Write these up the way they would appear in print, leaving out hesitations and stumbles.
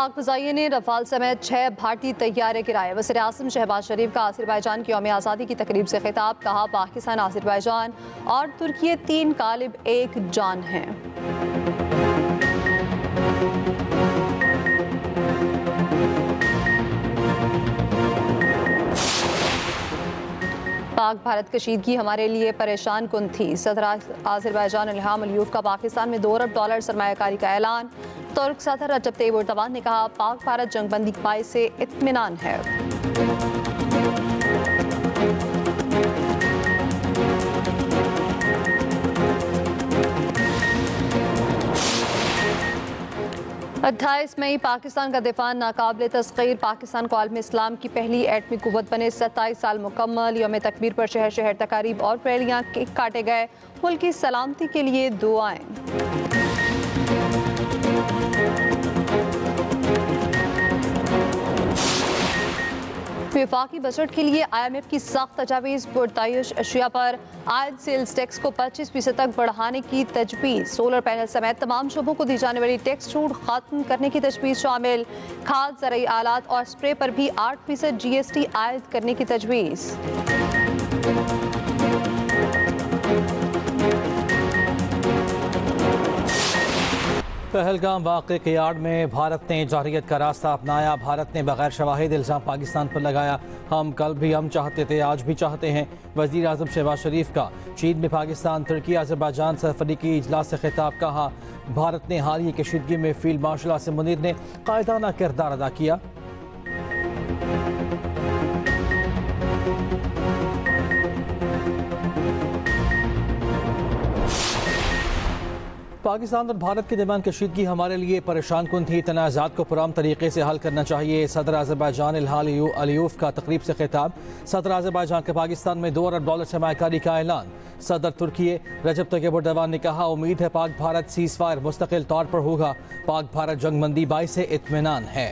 पाक फ़ज़ाइये ने रफ़ाल समेत 6 भारतीय तैयारे गिराए। वज़ीर आज़म शहबाज शरीफ का आज़रबाईजान की यौम आज़ादी की तकरीब से खिताब। कहा, पाकिस्तान, आज़रबाईजान और तुर्की 3 कालिब एक जान हैं। पाक भारत कशीदगी हमारे लिए परेशान कुन थी। सदर आज़रबाईजान इल्हाम अलीयूफ का पाकिस्तान में $2 अरब सरमायाकारी का ऐलान। तुर्क सदर रजब तैयब एर्दोगान ने कहा, पाक भारत जंगबंदी के बायस से इत्मीनान है। अट्ठाईस मई पाकिस्तान का दिफा नाकाबिल तस्खीर। पाकिस्तान को आलम इस्लाम की पहली एटमी कुव्वत बने 27 साल मुकम्मल। यौम तकबीर पर शहर शहर तकारीब और रैलियां, केक काटे गए। मुल्क की सलामती के लिए दुआएं। वफाकी बजट के लिए IMF की सख्त तजावीज़। पुरतायुश अशिया पर आयद सेल्स टैक्स को 25% तक बढ़ाने की तजवीज़। सोलर पैनल समेत तमाम शोबों को दी जाने वाली टैक्स छूट खत्म करने की तजवीज़ शामिल। खाद, ज़रूरी आलात और स्प्रे पर भी 8% GST आयद करने की तजवीज़। पहलगाम वाक़े के आड़ में भारत ने जारियत का रास्ता अपनाया। भारत ने बगैर शवाहिद इल्ज़ाम पाकिस्तान पर लगाया। हम कल भी हम चाहते थे, आज भी चाहते हैं। वज़ीर आज़म शहबाज शरीफ का चीन में पाकिस्तान, तुर्की, आज़रबाईजान सरफरीकी इजलास से खिताब। कहा, भारत ने हालिया कशीदगी में फील्ड मार्शल आसिम मुनीर ने कायदाना किरदार अदा किया। पाकिस्तान और भारत के दरमियान कशीदगी हमारे लिए परेशान कुन थी। तनाज़ात को पुरअमन तरीके से हल करना चाहिए। सदर आज़रबाईजान इल्हाम अलीयूफ का तकरीब से खिताब। सदर आज़रबाईजान का पाकिस्तान में $2 अरब सरमायाकारी का ऐलान। सदर तुर्की रजब तैयब एर्दोगान ने कहा, उम्मीद है पाक भारत सीज़ फायर मुस्तकिल तौर पर होगा। पाक भारत जंगबंदी बायस से इत्मीनान है।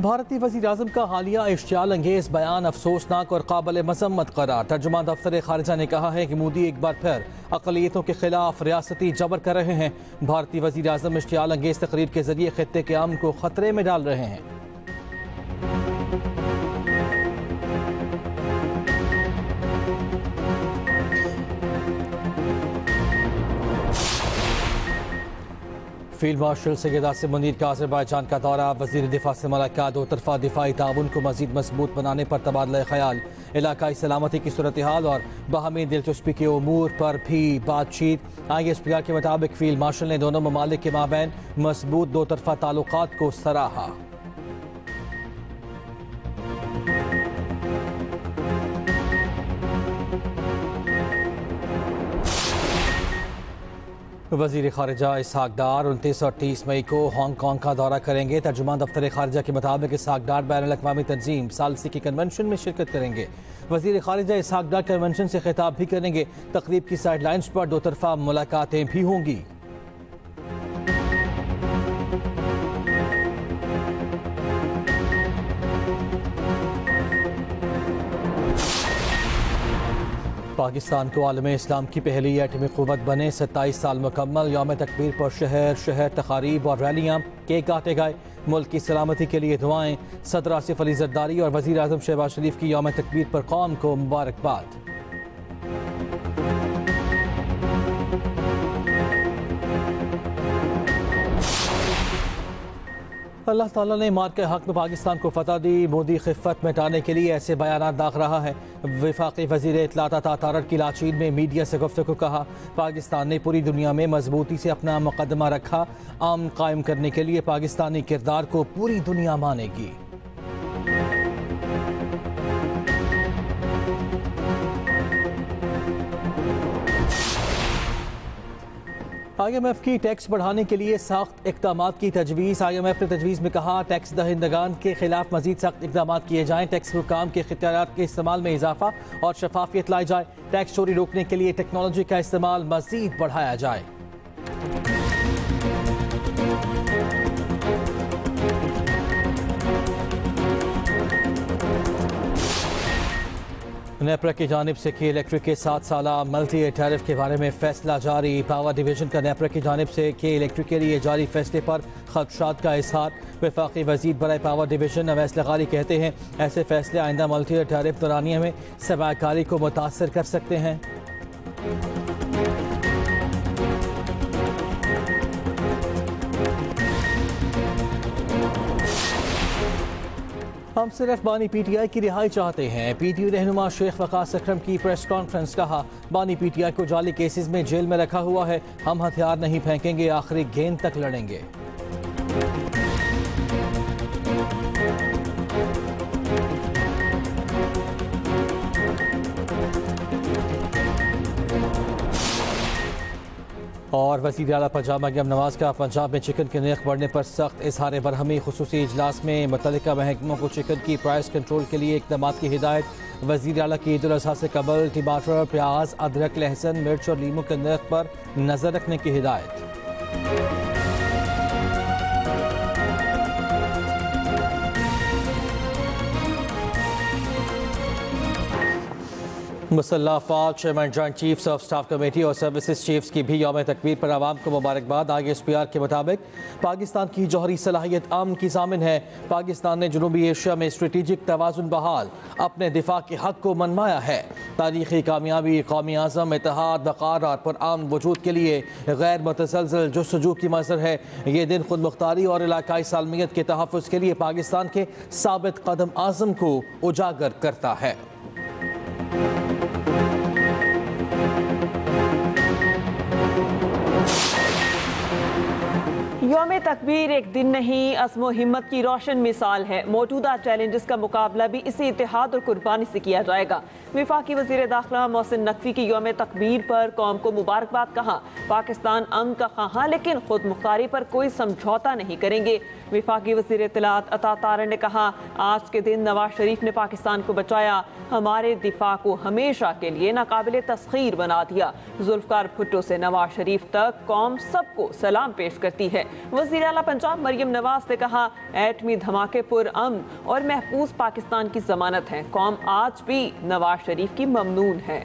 भारतीय वज़ीर आज़म का हालिया इश्तियाल अंगेज़ बयान अफसोसनाक और काबिल मज़म्मत करार। तर्जुमान दफ्तर खारिजा ने कहा है कि मोदी एक बार फिर अक़लियतों के खिलाफ रियासती जबर कर रहे हैं। भारतीय वज़ीर आज़म इश्तियाल अंगेज़ तकरीर के जरिए खित्ते के अमन को खतरे में डाल रहे हैं। फील्ड मार्शल सैयद आसिम मुनीर का आज़रबाईजान का दौरा। वज़ीर दिफा से मुलाकात। दो तरफ़ा दिफाई ताउन को मज़ीद मजबूत बनाने पर तबादला ख्याल। इलाकाई सलामती की सूरत हाल और बाहमी दिलचस्पी के उमूर पर भी बातचीत। ISPR के मुताबिक फील्ड मार्शल ने दोनों ममालिक के माबैन मजबूत दो तरफ़ा ताल्लुकात को सराहा। वज़ीर खारिजा इसहाक डार 29 और 30 मई को हांगकांग का दौरा करेंगे। तर्जुमान दफ्तर खारिजा के मुताबिक इसहाक डार बैनुल-अक़वामी तंजीम सालसी की कन्वेंशन में शिरकत करेंगे। वज़ीर खारिजा इसहाक डार कन्वेंशन से खिताब भी करेंगे। तकरीब की साइडलाइंस पर दो तरफ़ा मुलाकातें भी होंगी। पाकिस्तान को आलम इस्लाम की पहली एटमी क़ुव्वत बने 27 साल मुकम्मल। यौम तकबीर पर शहर शहर तकारीब और रैलियाँ, केक काटे गए। मुल्क की सलामती के लिए दुआएं। सदर आसिफ अली ज़रदारी और वज़ीर आज़म शहबाज शरीफ की यौम तकबीर पर कौम को मुबारकबाद। अल्लाह ताला ने मार के हक में पाकिस्तान को फतह दी। मोदी खिफ़त मिटाने के लिए ऐसे बयानात दाग रहा है। वफाकी वज़ीर इत्तलात तारड़ की लाचीन में मीडिया से गुफ्तगू। कहा, पाकिस्तान ने पूरी दुनिया में मजबूती से अपना मुकदमा रखा। अमन कायम करने के लिए पाकिस्तानी किरदार को पूरी दुनिया मानेगी। IMF की टैक्स बढ़ाने के लिए सख्त इक़दामात की तजवीज़। IMF ने तजवीज़ में कहा, टैक्स दहिंदगान के खिलाफ मजीद सख्त इक़दामात किए जाएँ। टैक्स हुकाम के इख्तियारात के इस्तेमाल में इजाफा और शफाफियत लाई जाए। टैक्स चोरी रोकने के लिए टेक्नोलॉजी का इस्तेमाल मजीद बढ़ाया जाए। नेपरा की जानिब से की इलेक्ट्रिक के 7 साला मल्टी टैरिफ के बारे में फैसला जारी। पावर डिवीजन का नेपरा की जानिब से की इलेक्ट्रिक के लिए जारी फैसले पर खदशात का इजहार। वफाकी वजीर बराए पावर डिवीजन अवैस लगारी कहते हैं ऐसे फैसले आइंदा मल्टी टैरिफ दौरानिया में सरमाकारी को मुतासर कर सकते हैं। हम सिर्फ बानी पीटीआई की रिहाई चाहते हैं। पीटीआई रहनुमा शेख वकास अकरम की प्रेस कॉन्फ्रेंस। कहा बानी पीटीआई को जाली केसेस में जेल में रखा हुआ है, हम हथियार नहीं फेंकेंगे, आखिरी गेंद तक लड़ेंगे। और वज़ीर आला पंजाब मरियम नवाज का पंजाब में चिकन के नर्ख बढ़ने पर सख्त इजहार बरहमी। खुसूसी इजलास में मुतल्लिका महकमों को चिकन की प्राइस कंट्रोल के लिए इक़दाम की हिदायत। वज़ीर आला की ईद उल अज़हा से कबल टमाटर, प्याज, अदरक, लहसुन, मिर्च और लीमू के नर्ख पर नज़र रखने की हिदायत। मुसल्लह अफ़वाज chairman joint chiefs of staff committee और सर्विसेज चीफ्स की भी यौम तकबीर पर आवाम को मुबारकबाद। आगे एसपीआर के मुताबिक पाकिस्तान की जौहरी सलाहियत अमन की ज़ामिन है। पाकिस्तान ने जनूबी एशिया में स्ट्रेटेजिक तवाज़ुन बहाल अपने दिफा के हक़ को मनवाया है। तारीख़ी कामयाबी, कौमी आज़म, इत्तेहाद, वक़ार और पुरअमन वजूद के लिए गैर मुतसलसल जुस्तजू की मंज़र है। ये दिन खुद मुख्तारी और इलाकाई सालमियत के तहफ़्फ़ुज़ के लिए पाकिस्तान के साबित कदम आज़म को उजागर करता है। यौम तकबीर एक दिन नहीं, अज़्म व हिम्मत की रोशन मिसाल है। मौजूदा चैलेंजेस का मुकाबला भी इसी इत्तेहाद और कुर्बानी से किया जाएगा। वफाकी वज़ीर दाखिला मोहसिन नकवी की यौम तकबीर पर कौम को मुबारकबाद। कहा पाकिस्तान अमन का ख़्वाह लेकिन खुद मुख्तारी पर कोई समझौता नहीं करेंगे। वफाकी वज़ीर इत्तलात अता तारन ने कहा आज के दिन नवाज शरीफ ने पाकिस्तान को बचाया, हमारे दिफा को हमेशा के लिए नाकाबिले तस्खीर बना दिया। जुल्फ़कार भुट्टो से नवाज शरीफ तक कौम सबको सलाम पेश करती है। वज़ीर आला पंजाब मरियम नवाज ने कहा एटमी धमाके पुर अमन और महफूज पाकिस्तान की जमानत है। कौम आज भी नवाज शरीफ की ममनून है।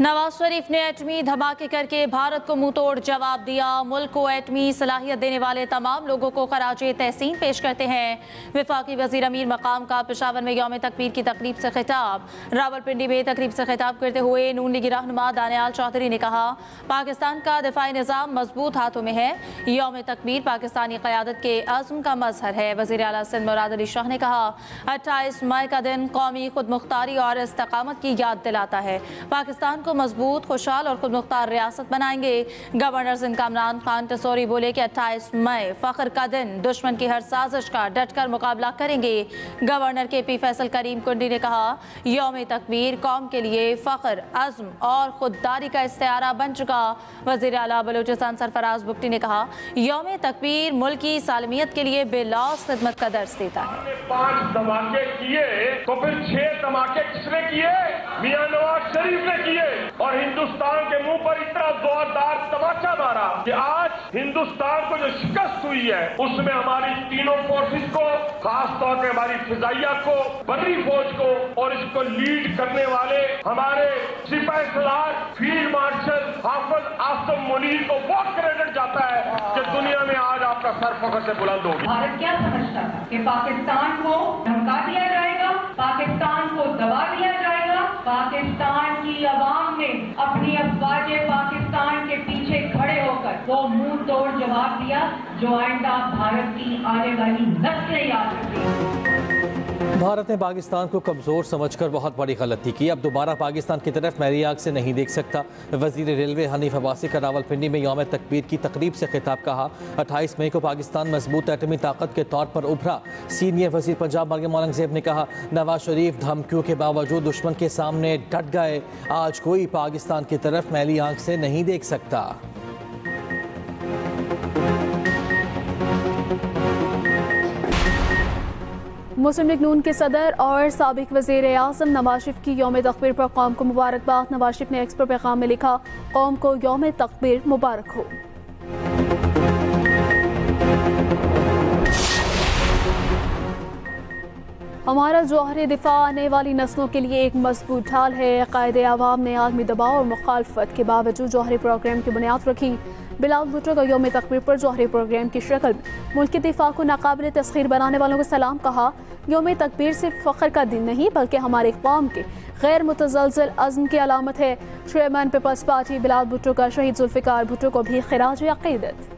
नवाज शरीफ ने एटमी धमाके करके भारत को मुंह तोड़ जवाब दिया। मुल्क को एटमी सलाहियत देने वाले तमाम लोगों को खराजे तहसीन पेश करते हैं। वफाकी वजीर अमीर मकाम का पेशावर में यौम तकबीर की तकरीब से खिताब। रावलपिंडी में तकरीब से खिताब करते हुए नून लीगी रहनुमा दानियाल चौधरी ने कहा पाकिस्तान का दिफाई निज़ाम मजबूत हाथों में है। यौम तकबीर पाकिस्तानी क़यादत के अज़्म का मज़हर है। वज़ीर आला सिंध मुराद अली शाह ने कहा 28 मई का दिन कौमी खुद मुख्तारी और इस्तकामत की याद दिलाता है। पाकिस्तान मजबूत, खुशहाल और खुद मुख्तार रियासत बनाएंगे। गवर्नर सिंध कामरान खान टसोरी बोले कि 28 मई फख्र का दिन, दुश्मन की हर साजिश का डटकर मुकाबला करेंगे। गवर्नर के पी फैसल करीम कुंडी ने कहा यौम तकबीर कौम के लिए फख्र, अज़्म और खुददारी का इस्तिआरा बन चुका। वज़ीर आला बलूचिस्तान सरफराज बुगटी ने कहा यौम तकबीर मुल्क की सालमियत के लिए बेलौस खिदमत का दर्स देता है। 5 धमाके किए तो फिर 6 धमाके किसने किए? मियां नवाज शरीफ ने किए और हिंदुस्तान के मुंह पर इतना जोरदार तमाचा मारा कि आज हिंदुस्तान को जो शिकस्त हुई है उसमें हमारी तीनों फोर्सेस को, खास तौर पे हमारी फिजाइया को, बर्री फौज को और इसको लीड करने वाले हमारे सिपाही सलार फील्ड मार्शल हाफिज आसिम मुनीर को बहुत क्रेडिट जाता है कि दुनिया में आज आपका सर फख्र से बुलंद होगी। भारत क्या समझता था कि पाकिस्तान को धमका दिया जाएगा, पाकिस्तान को दबा दिया जाएगा। पाकिस्तान की अवाम ने अपनी अफवाज पाकिस्तान के पीछे खड़े होकर वो मुंह तोड़ जवाब दिया जो आइंदा भारत की आने वाली नस्लें याद रखेंगी। भारत ने पाकिस्तान को कमज़ोर समझकर बहुत बड़ी गलती की। अब दोबारा पाकिस्तान की तरफ मैरी आग से नहीं देख सकता। वज़ीर रेलवे हनीफ अब्बासी का रावलपिंडी में यौम तकबीर की तकरीब से खिताब। कहा 28 मई को पाकिस्तान मजबूत एटमी ताकत के तौर पर उभरा। सीनियर वज़ीर पंजाब मरियम औरंगज़ेब ने कहा नवाज शरीफ धमकियों के बावजूद दुश्मन के सामने डट गए। आज कोई पाकिस्तान की तरफ मैली आंख से नहीं देख सकता। मुस्लिम लीग नून के सदर और साबिक वज़ीर आज़म नवाज शरीफ की यौम तकबीर पर कौम को मुबारकबाद। नवाज शरीफ ने एक्स पर पैगाम में लिखा कौम को यौम तकबीर मुबारक हो। हमारा जौहरी दिफा आने वाली नस्लों के लिए एक मजबूत ढाल है। कायदे आवाम ने आलमी दबाव और मुखालफत के बावजूद जौहरी प्रोग्राम की बुनियाद रखी। बिलावल भुट्टो का यौम तकबीर पर जौहरी प्रोग्राम की शक्ल में मुल्क के दिफा को नाकाबिल तस्खीर बनाने वालों को सलाम कहा। यौम तकबीर सिर्फ फ़ख्र का दिन नहीं बल्कि हमारे कौम के गैर मुतज़लज़ल अज़्म की अलामत है। Chairman Peoples Party Bilawal Bhutto का शहीद जुल्फ़िकार भुट्टो को भी खिराज अक़ीदत।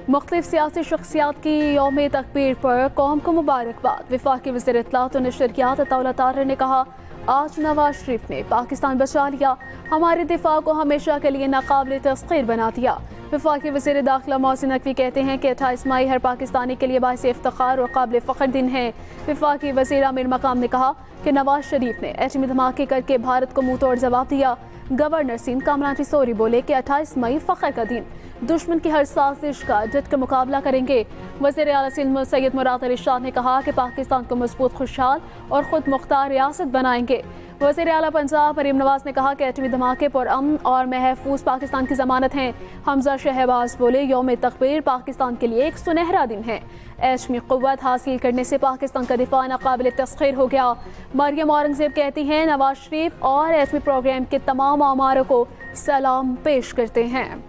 मुख्तलिफ सियासी शख्सियात की यौम तकबीर पर कौम को मुबारकबाद। वफाकी वज़ीर इत्तलात और नशरियात अताउल्लाह ताहिर ने कहा, आज नवाज शरीफ ने पाकिस्तान बचा लिया, हमारे दिफा को हमेशा के लिए नाकाबिल तस्खीर बना दिया। वफाकी वज़ीर दाखिला मोहसिन नकवी कहते हैं कि 28 मई हर पाकिस्तानी के लिए बाइस इफ्तिखार और काबिल फ़ख्र दिन है। वफाकी वज़ीर आमिर मकाम ने कहा कि नवाज शरीफ ने एटमी धमाके करके भारत को मुंह तोड़ जवाब दिया। गवर्नर सिंध कामरान टिसोरी बोले कि 28 मई फ़ख्र का दिन, दुश्मन की हर साजिश का डट कर मुकाबला करेंगे। वज़ीर आला सिंध सैयद मुराद अली शाह ने कहा कि पाकिस्तान को मजबूत, खुशहाल और खुद मुख्तार रियासत बनाएंगे। वज़ीर आला पंजाब मरीम नवाज ने कहा कि एटमी धमाके पर अमन और महफूज पाकिस्तान की ज़मानत हैं। हमजा शहबाज बोले, यौम तकबीर पाकिस्तान के लिए एक सुनहरा दिन है। एटमी क़ुव्वत हासिल करने से पाकिस्तान का दिफा नाकाबिल तस्खीर हो गया। मरियम औरंगज़ेब कहती हैं, नवाज शरीफ और एटमी प्रोग्राम के तमाम आमारों को सलाम पेश करते हैं।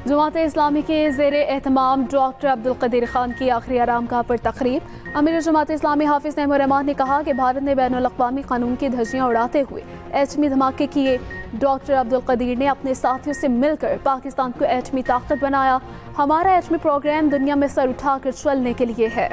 जमात इस्लामी के ज़ेर एहतमाम डॉक्टर अब्दुल कदीर खान की आखिरी आरामगाह पर तकरीब। अमीर जमात इस्लामी हाफिज़ नईमुर रहमान ने कहा कि भारत ने बैनुल अक़वामी कानून की धज्जियाँ उड़ाते हुए एटमी धमाके किए। डॉक्टर अब्दुल कदीर ने अपने साथियों से मिलकर पाकिस्तान को एटमी ताकत बनाया। हमारा एटमी प्रोग्राम दुनिया में सर उठाकर चलने के लिए है।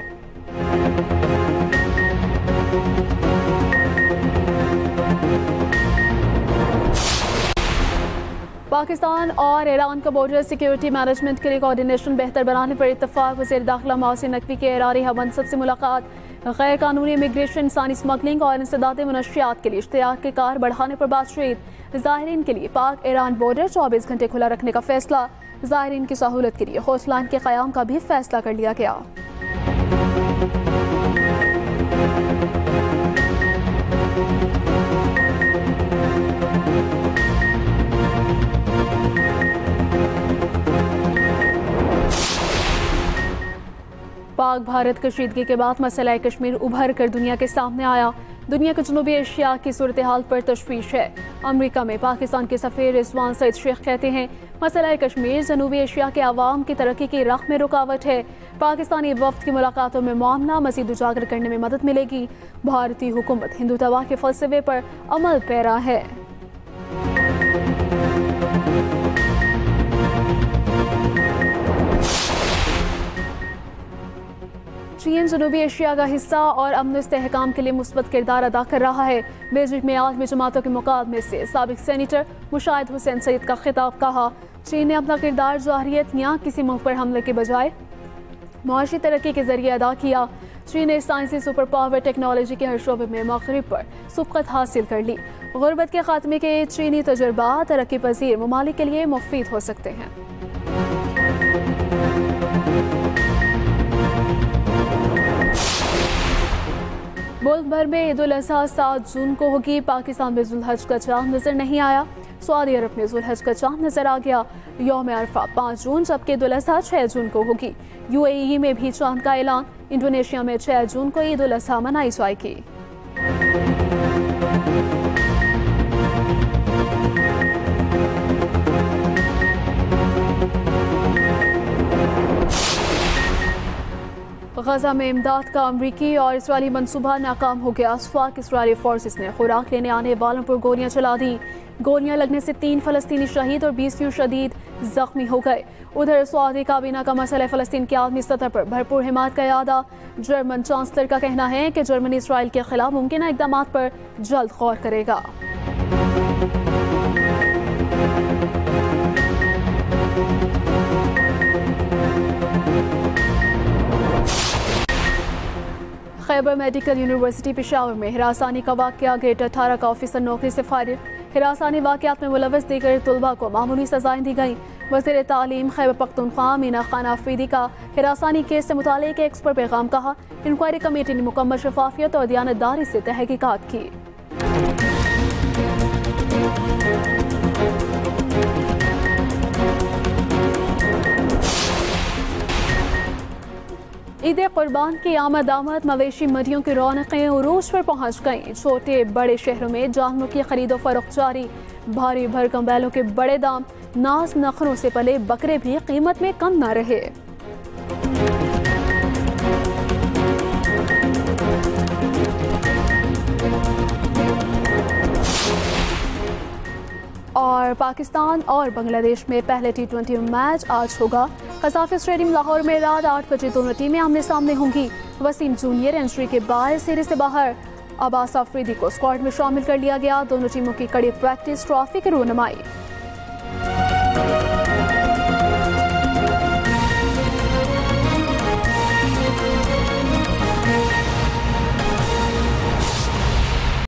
पाकिस्तान और ईरान का बॉर्डर सिक्योरिटी मैनेजमेंट के लिए कोऑर्डिनेशन बेहतर बनाने पर इत्तफाक। वज़ीर दाखिला मोहसिन नकवी के एरारी हमनसब से मुलाकात। गैर कानूनी इमिग्रेशन, इंसानी स्मगलिंग और इंसदाद मनशियात के लिए इश्तियाक के कार बढ़ाने पर बातचीत। ज़ाहिरीन के लिए पाक ईरान बॉर्डर 24 घंटे खुला रखने का फैसला। ज़ाहिरीन की सहूलत के लिए हौस लाइन के क़याम का भी फैसला कर लिया गया। पाक भारत कशीदगी के बाद मसला कश्मीर उभर कर दुनिया के सामने आया। दुनिया के जनूबी एशिया की सूरत हाल पर तशवीश है। अमेरिका में पाकिस्तान के सफ़ीर रिजवान सईद शेख कहते हैं, मसला कश्मीर जनूबी एशिया के अवाम की तरक्की की राह में रुकावट है। पाकिस्तानी वफ्द की मुलाकातों में मामला मज़ीद उजागर करने में मदद मिलेगी। भारतीय हुकूमत हिंदुत्व के फ़लसफ़े पर अमल पैरा है। चीन जनूबी एशिया का हिस्सा और अमन इस्तेहकाम के लिए मुस्बत किरदार अदा कर रहा है। बेजिंग में आलमी जमातों के मुकाबले से साबिक सेनेटर मुशाहिद हुसैन सईद का खिताब कहा। चीन ने अपना किरदार जाहिरियत या किसी मुल्क पर हमले के बजाय मुआशी तरक्की के जरिए अदा किया। चीन ने साइंसी सुपर पावर टेक्नोलॉजी के हर शोबे में मगरिब पर सबकत हासिल कर ली। गुर्बत के खात्मे के चीनी तजुर्बा तरक्की पजीर ममालिक के लिए मुफीद हो सकते हैं। मुल्क भर में ईद उल अज़हा 7 जून को होगी। पाकिस्तान में जुल्हज का चांद नजर नहीं आया। सऊदी अरब में जुल्हज का चांद नजर आ गया। यौम अरफा 5 जून जबकि ईद उल अज़हा 6 जून को होगी। UAE में भी चांद का ऐलान। इंडोनेशिया में 6 जून को ईद उल अज़हा मनाई जाएगी। गजा में इमदाद का अमरीकी और इसराइली मंसूबा नाकाम हो गया। वफाक इसराइली फोर्सेस ने खुराक लेने आने वालों पर गोलियां चला दी। गोलियां लगने से 3 फ़लस्तीनी शहीद और 20 शदीद जख्मी हो गए। उधर सऊदी काबीना का मसला फ़लस्तीन की आलमी सतह पर भरपूर हिमायत का इरादा। जर्मन चांसलर का कहना है कि जर्मनी इसराइल के खिलाफ मुमकिन इक़दाम पर जल्द गौर करेगा। खैबर मेडिकल यूनिवर्सिटी पेशावर में हिरासानी का वाक़या। ग्रेड 18 का ऑफिसर नौकरी से फारिग। हिरासानी वाक़यात में मुलव्वस दीगर तलबा को मामूली सजाएं दी गईं। वज़ीर तालीम खैबर पख्तूनख्वा मीना खान आफरीदी का हिरासानी केस से मुताल्लिक़ एक्स पर पैगाम कहा। इंक्वायरी कमेटी ने मुकम्मल शफाफियत और दियानतदारी से तहकीकात की। ईद कुर्बान की आमद मवेशी मंडियों की रौनकें उरूज पर पहुंच गईं। छोटे बड़े शहरों में जानवरों की खरीदो फरोख्त जारी। भारी भरकम बैलों के बड़े दाम, नाज नखरों से पले बकरे भी कीमत में कम न रहे। और पाकिस्तान और बांग्लादेश में पहले T20 मैच आज होगा। कसाफी स्टेडियम लाहौर में रात 8 बजे दोनों टीमें आमने सामने होंगी। वसीम जूनियर इंजरी के बाद सीरीज से बाहर। अब्बास अफरीदी को स्क्वाड में शामिल कर लिया गया। दोनों टीमों की कड़ी प्रैक्टिस, ट्रॉफी की रूनुमाई।